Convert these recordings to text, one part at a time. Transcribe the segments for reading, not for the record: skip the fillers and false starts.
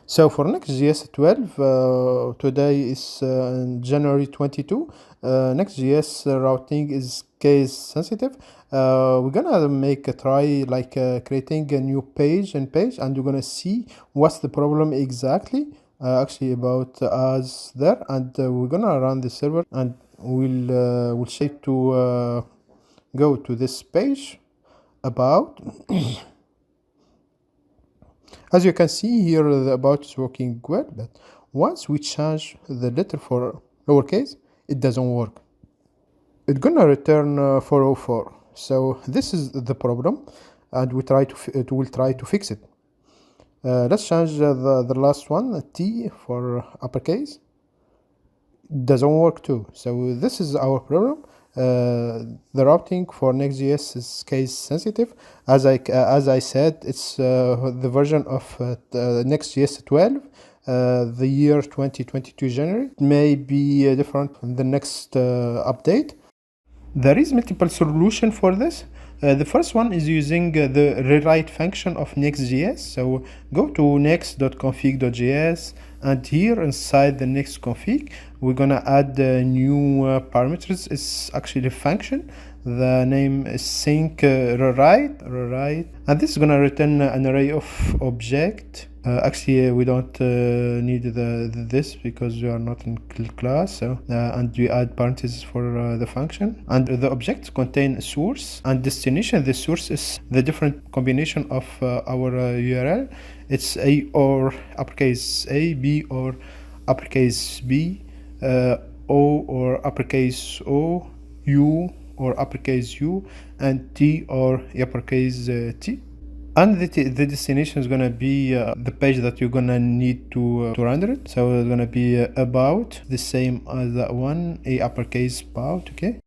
So for Next.js 12, today is January 22. Next.js routing is case sensitive. We're gonna make a try like creating a new page, and we're gonna see what's the problem exactly. Actually about us there, and we're gonna run the server, and we'll try to go to this page about. As you can see here, the about is working well, but once we change the letter for lowercase, it doesn't work. It's gonna return 404. So this is the problem, and we'll try to fix it. Let's change the last one, T for uppercase. Doesn't work too. So this is our problem. The routing for Next.js is case sensitive. As I said, it's the version of Next.js 12, the year 2022 January. It may be different from the next update. There is multiple solution for this. The first one is using the rewrite function of Next.js. So go to next.config.js, and here inside the next config, we're gonna add new parameters. It's actually a function. The name is sync rewrite, and this is gonna return an array of object. Actually, we don't need this because we are not in class. So and we add parentheses for the function, and the objects contain a source and destination. The source is the different combination of our URL. It's A or uppercase A, B or uppercase B, O or uppercase O, U or uppercase U, and T or uppercase T. And the destination is gonna be the page that you're gonna need to render it. So it's gonna be about the same as that one, a uppercase about. Okay.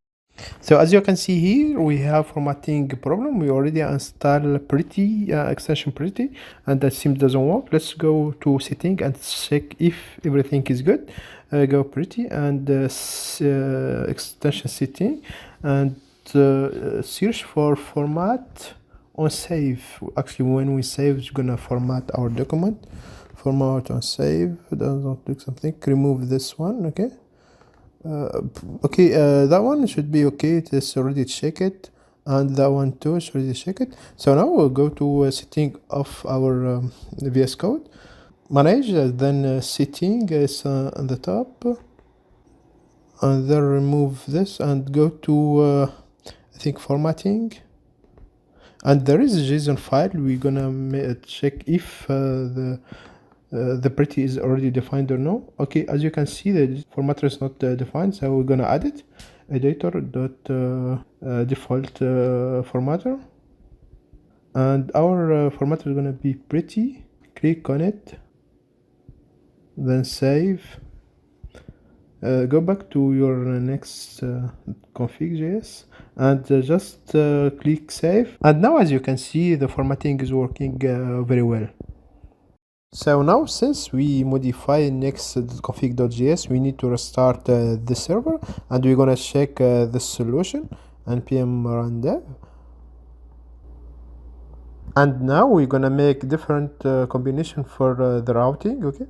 So as you can see here, we have formatting problem. We already installed pretty extension pretty, and that seems doesn't work. Let's go to setting and check if everything is good. Go pretty and extension setting, and search for format on save. Actually, when we save, it's gonna format our document. Format on save. Doesn't do something. Remove this one. Okay. That one should be okay. It is already checked, and that one too is already checked. So now we'll go to setting of our VS Code. Manage, then setting is on the top, and then remove this and go to I think formatting. And there is a JSON file. We're gonna check if the pretty is already defined or no. Okay, as you can see, the formatter is not defined, so we're gonna add it. Editor.default formatter, and our formatter is gonna be pretty. Click on it, then save. Go back to your next config.js and just click save. And now, as you can see, the formatting is working very well. So now, since we modify next config.js, we need to restart the server, and we're gonna check the solution npm run dev. And now we're gonna make different combination for the routing. Okay.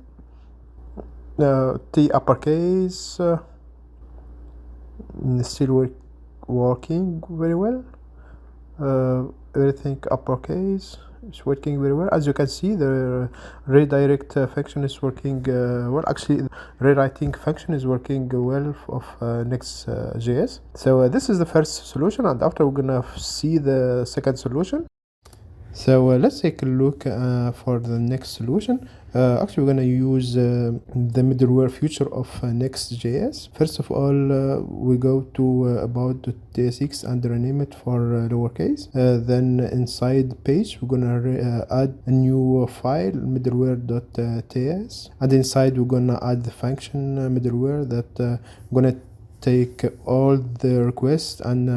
T uppercase still working very well. Everything uppercase is working very well. As you can see, the redirect function is working well. Actually, rewriting function is working well of Next.js. So this is the first solution, and after we're gonna see the second solution. So let's take a look for the next solution. Actually, we're gonna use the middleware feature of Next.js. First of all, we go to about.tsx and rename it for lowercase. Then inside the page, we're gonna add a new file, middleware.ts, and inside we're gonna add the function middleware that gonna take all the requests and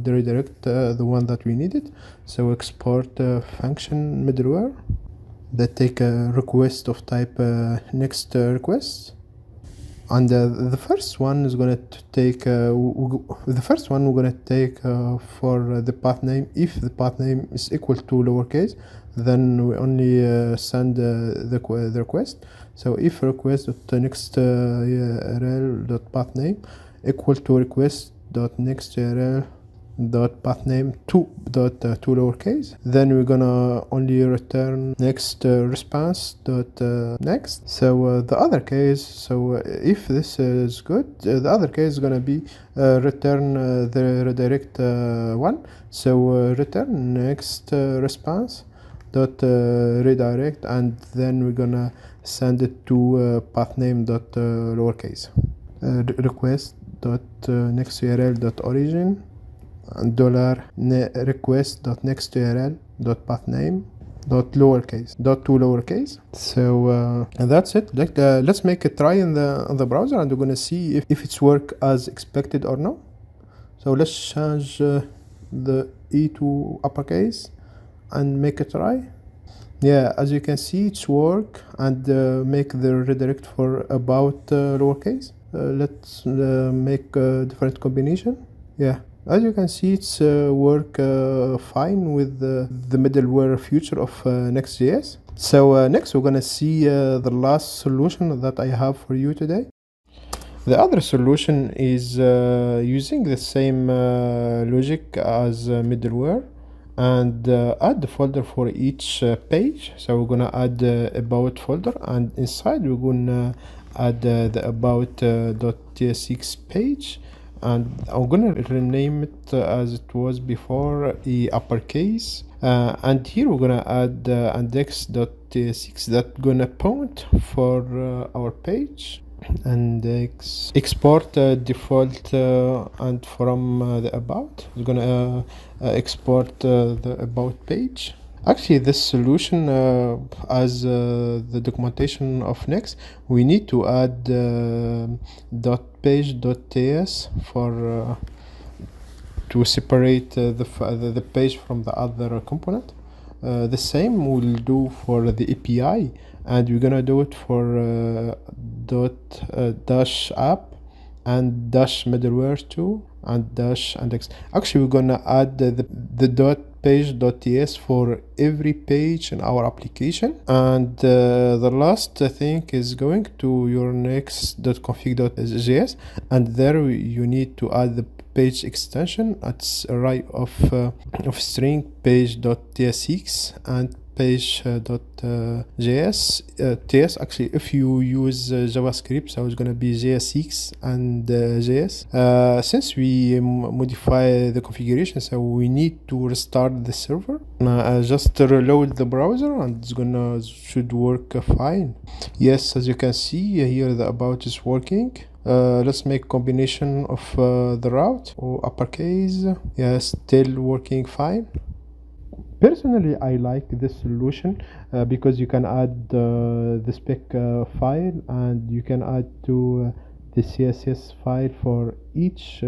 redirect the one that we needed. So export function middleware that take a request of type next request. And the first one is going to take the first one we're going to take for the path name. If the path name is equal to lowercase, then we only send the request. So if request.nextjs.path_name equal to request.nextjs.path_name to lowercase, then we're gonna only return next response dot next. So the other case, so if this is good, the other case is gonna be return the redirect one. So return next response dot redirect, and then we're gonna send it to pathname dot lowercase request dot nextjs dot origin and $request dot nextjs dot pathname dot lowercase. So and that's it. Let's make a try in the browser, and we're gonna see if it's work as expected or no. So let's change the E to uppercase and make a try. Yeah, as you can see, it's work, and make the redirect for about lowercase. Let's make a different combination. Yeah, as you can see, it's work fine with the middleware feature of Next.js. So next we're gonna see the last solution that I have for you today. The other solution is using the same logic as middleware, and add the folder for each page. So we're gonna add about folder, and inside we're gonna add the about.tsx page, and I'm gonna rename it as it was before, the uppercase, and here we're gonna add index.tsx that gonna point for our page, and export default, and from the about we're gonna export the about page. Actually, this solution, as the documentation of Next, we need to add .page.ts for to separate the page from the other component. The same we'll do for the API, and we're gonna do it for dash app and dash middleware too, and dash index. Actually, we're gonna add the dot page.ts for every page in our application. And the last thing is going to your next.config.js, and there you need to add the page extension at array of string page.tsx and page.js ts. Actually, if you use JavaScript, so it's gonna be JSX and JS. Since we modify the configuration, so we need to restart the server. Just reload the browser, and it's gonna should work fine. Yes, as you can see here, the about is working. Let's make combination of the route or uppercase. Yeah, still working fine. Personally, I like this solution because you can add the spec file, and you can add to the CSS file for each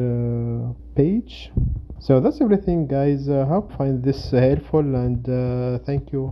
page. So that's everything, guys. I hope you find this helpful, and thank you.